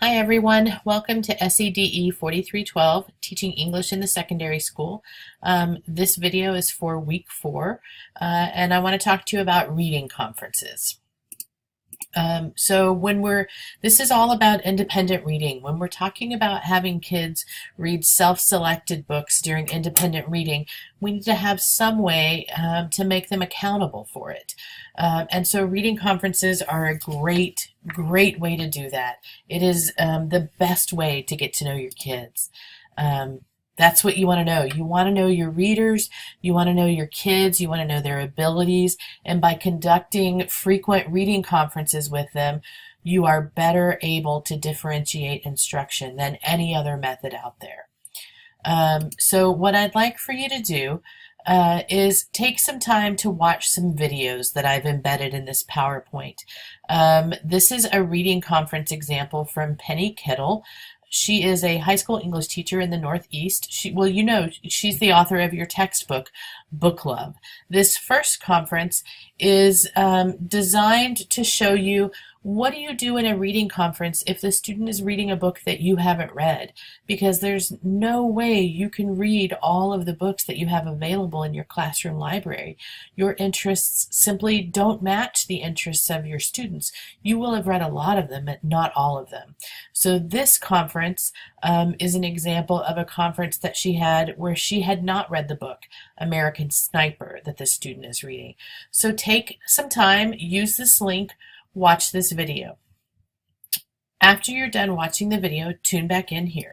Hi everyone, welcome to SEDE 4312, Teaching English in the Secondary School. This video is for week 4, and I want to talk to you about reading conferences. This is all about independent reading. When we're talking about having kids read self-selected books during independent reading, we need to have some way to make them accountable for it. And so reading conferences are a great way to do that. It is the best way to get to know your kids. That's what you want to know. You want to know your readers, you want to know your kids, you want to know their abilities, and by conducting frequent reading conferences with them, you are better able to differentiate instruction than any other method out there. So what I'd like for you to do is take some time to watch some videos that I've embedded in this PowerPoint. This is a reading conference example from Penny Kittle. She is a high school English teacher in the Northeast. She's the author of your textbook, Book Love. This first conference is designed to show you what do you do in a reading conference if the student is reading a book that you haven't read, because there's no way you can read all of the books that you have available in your classroom library. Your interests simply don't match the interests of your students. You will have read a lot of them, but not all of them. So this conference is an example of a conference that she had where she had not read the book, American Sniper, that the student is reading. So take some time, use this link, watch this video. After you're done watching the video, tune back in here.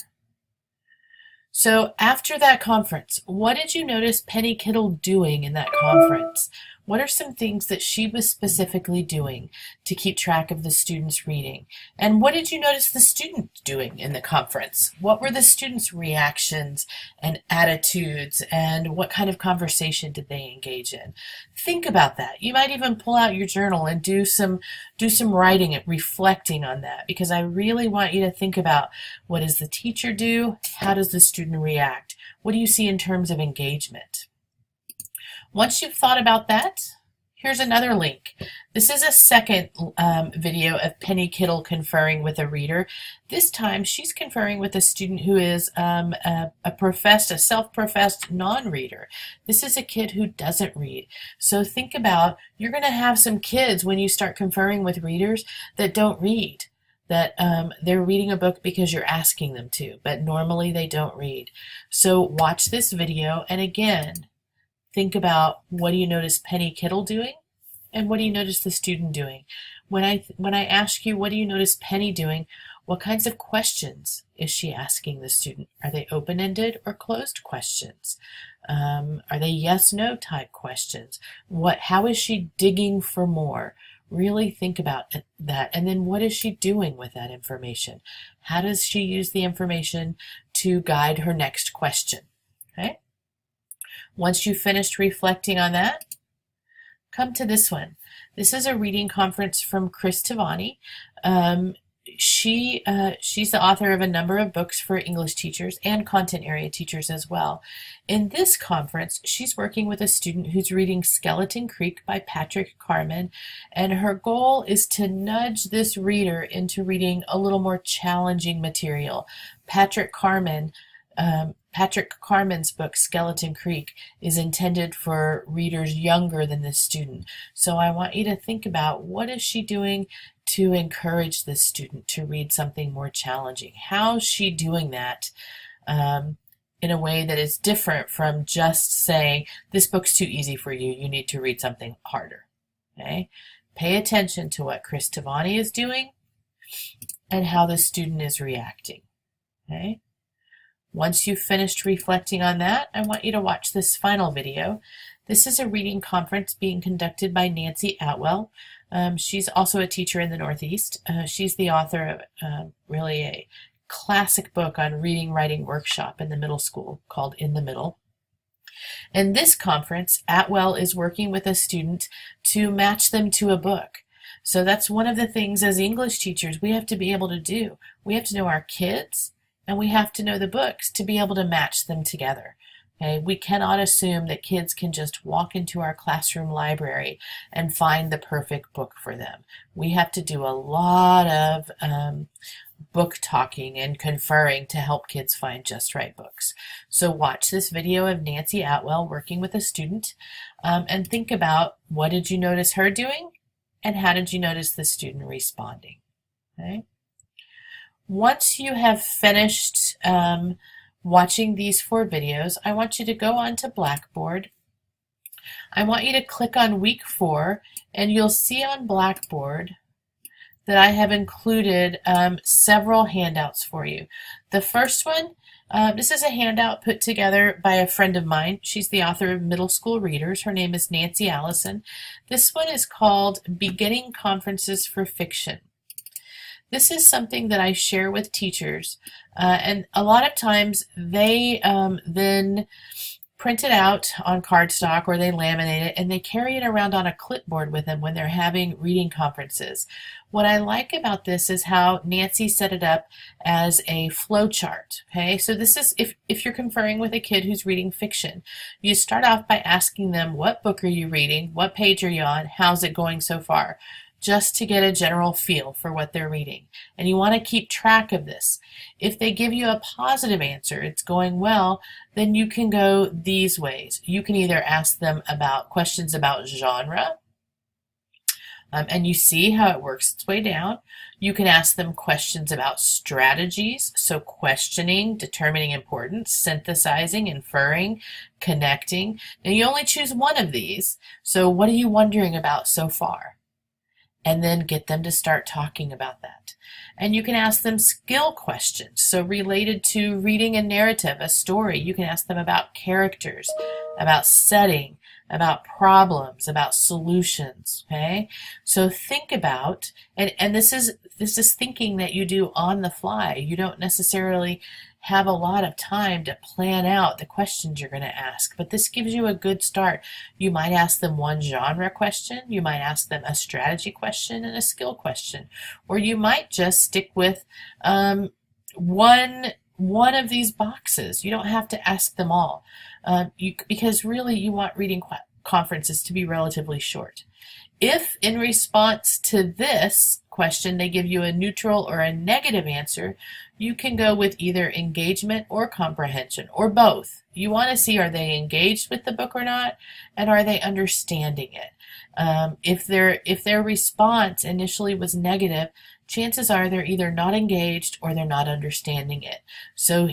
So after that conference, what did you notice Penny Kittle doing in that conference? What are some things that she was specifically doing to keep track of the students' reading? And what did you notice the students doing in the conference? What were the students' reactions and attitudes, and what kind of conversation did they engage in? Think about that. You might even pull out your journal and do some writing and reflecting on that, because I really want you to think about, what does the teacher do? How does the student react? What do you see in terms of engagement? Once you've thought about that, here's another link. This is a second video of Penny Kittle conferring with a reader. This time she's conferring with a student who is a self-professed non-reader. This is a kid who doesn't read. So think about, you're going to have some kids when you start conferring with readers that don't read, that they're reading a book because you're asking them to, but normally they don't read. So watch this video, and again, think about, what do you notice Penny Kittle doing, and what do you notice the student doing? When I ask you, what do you notice Penny doing, what kinds of questions is she asking the student? Are they open-ended or closed questions? Are they yes/no type questions? How is she digging for more? Really think about that. And then what is she doing with that information? How does she use the information to guide her next question? Okay? Once you've finished reflecting on that, come to this one. This is a reading conference from Chris Tavani. She's the author of a number of books for English teachers and content area teachers as well. In this conference, she's working with a student who's reading Skeleton Creek by Patrick Carman, and her goal is to nudge this reader into reading a little more challenging material. Patrick Carman's book, Skeleton Creek, is intended for readers younger than this student. So I want you to think about, what is she doing to encourage this student to read something more challenging? How is she doing that in a way that is different from just saying, this book's too easy for you, you need to read something harder? Okay? Pay attention to what Chris Tavani is doing and how the student is reacting. Okay? Once you've finished reflecting on that, I want you to watch this final video. This is a reading conference being conducted by Nancy Atwell. She's also a teacher in the Northeast. She's the author of really a classic book on reading writing workshop in the middle school called In the Middle. In this conference, Atwell is working with a student to match them to a book. So that's one of the things as English teachers we have to be able to do. We have to know our kids, and we have to know the books to be able to match them together. Okay? We cannot assume that kids can just walk into our classroom library and find the perfect book for them. We have to do a lot of book talking and conferring to help kids find just right books. So watch this video of Nancy Atwell working with a student and think about, what did you notice her doing and how did you notice the student responding? Okay. Once you have finished watching these 4 videos, I want you to go on to Blackboard. I want you to click on week 4, and you'll see on Blackboard that I have included several handouts for you. The first one, this is a handout put together by a friend of mine. She's the author of Middle School Readers. Her name is Nancy Allison. This one is called Beginning Conferences for Fiction. This is something that I share with teachers, and a lot of times they then print it out on cardstock or they laminate it and they carry it around on a clipboard with them when they're having reading conferences. What I like about this is how Nancy set it up as a flow chart. Okay, so this is if you're conferring with a kid who's reading fiction, you start off by asking them, what book are you reading? What page are you on? How's it going so far? Just to get a general feel for what they're reading. And you want to keep track of this. If they give you a positive answer, it's going well, then you can go these ways. You can either ask them about questions about genre, and you see how it works its way down. You can ask them questions about strategies, so questioning, determining importance, synthesizing, inferring, connecting. Now you only choose one of these, so what are you wondering about so far? And then get them to start talking about that. And you can ask them skill questions, so related to reading a narrative, a story. You can ask them about characters, about setting, about problems, about solutions, okay? So think about, and this is thinking that you do on the fly. You don't necessarily have a lot of time to plan out the questions you're going to ask, but this gives you a good start. You might ask them one genre question, you might ask them a strategy question and a skill question, or you might just stick with one of these boxes. You don't have to ask them all, because really you want reading conferences to be relatively short. If in response to this question they give you a neutral or a negative answer, you can go with either engagement or comprehension, or both. You want to see, are they engaged with the book or not, and are they understanding it? If their response initially was negative, chances are they're either not engaged or they're not understanding it. So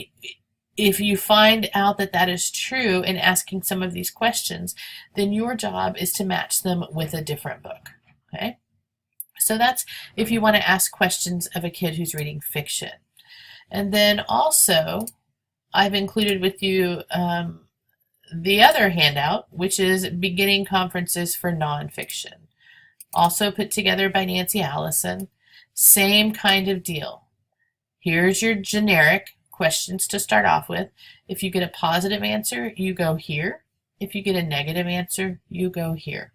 if you find out that that is true in asking some of these questions, then your job is to match them with a different book. Okay? So that's if you want to ask questions of a kid who's reading fiction. And then also, I've included with you the other handout, which is Beginning Conferences for Nonfiction. Also put together by Nancy Allison. Same kind of deal. Here's your generic questions to start off with. If you get a positive answer, you go here. If you get a negative answer, you go here.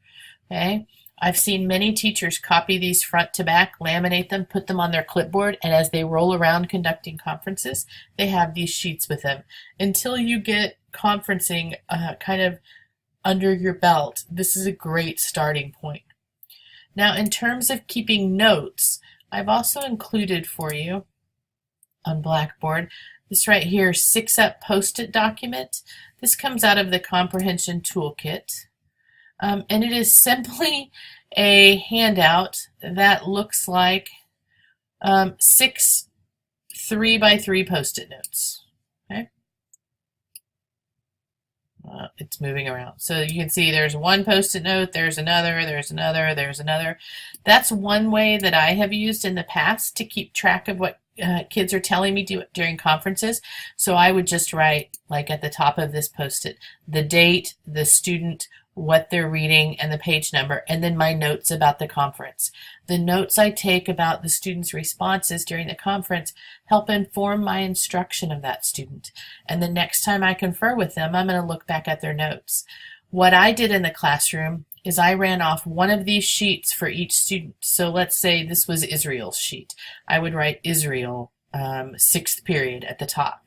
Okay? I've seen many teachers copy these front to back, laminate them, put them on their clipboard, and as they roll around conducting conferences, they have these sheets with them. Until you get conferencing kind of under your belt, this is a great starting point. Now, in terms of keeping notes, I've also included for you on Blackboard this right here, 6-up Post-it document. This comes out of the Comprehension Toolkit. And it is simply a handout that looks like 6 3x3 Post-it notes. Okay? It's moving around. So you can see there's one Post-it note, there's another, there's another, there's another. That's one way that I have used in the past to keep track of what kids are telling me during conferences. So I would just write, like at the top of this Post-it, the date, the student, what they're reading, and the page number, and then my notes about the conference. The notes I take about the students' responses during the conference help inform my instruction of that student. And the next time I confer with them, I'm going to look back at their notes. What I did in the classroom is I ran off one of these sheets for each student. So let's say this was Israel's sheet. I would write Israel, 6th period at the top.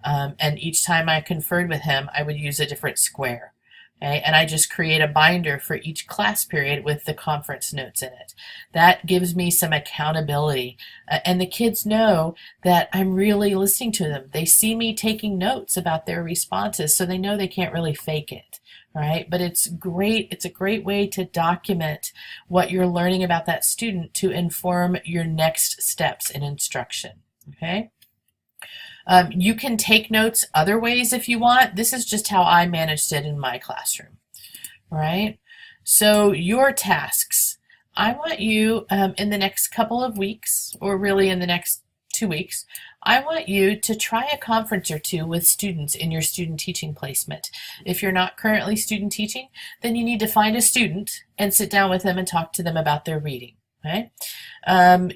And each time I conferred with him, I would use a different square. Okay, and I just create a binder for each class period with the conference notes in it. That gives me some accountability. And the kids know that I'm really listening to them. They see me taking notes about their responses, so they know they can't really fake it. Right? But it's great. It's a great way to document what you're learning about that student to inform your next steps in instruction. Okay? You can take notes other ways if you want. This is just how I managed it in my classroom, right? So your tasks, I want you in the next couple of weeks, or really in the next 2 weeks, I want you to try a conference or two with students in your student teaching placement. If you're not currently student teaching, then you need to find a student and sit down with them and talk to them about their reading. Okay?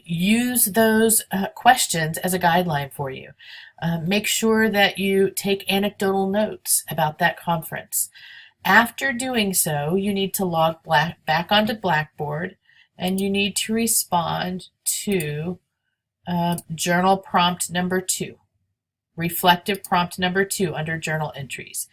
Use those questions as a guideline for you. Make sure that you take anecdotal notes about that conference. After doing so, you need to log back onto Blackboard, and you need to respond to journal prompt number 2, reflective prompt number 2 under journal entries.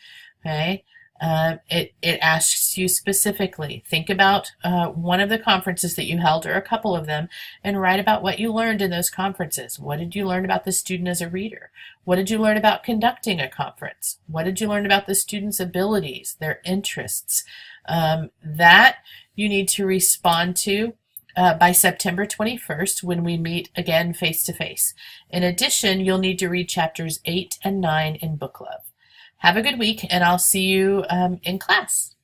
Okay? It asks you specifically, think about one of the conferences that you held or a couple of them, and write about what you learned in those conferences. What did you learn about the student as a reader? What did you learn about conducting a conference? What did you learn about the student's abilities, their interests? That you need to respond to by September 21st when we meet again face-to-face. In addition, you'll need to read chapters 8 and 9 in Book Love. Have a good week, and I'll see you in class.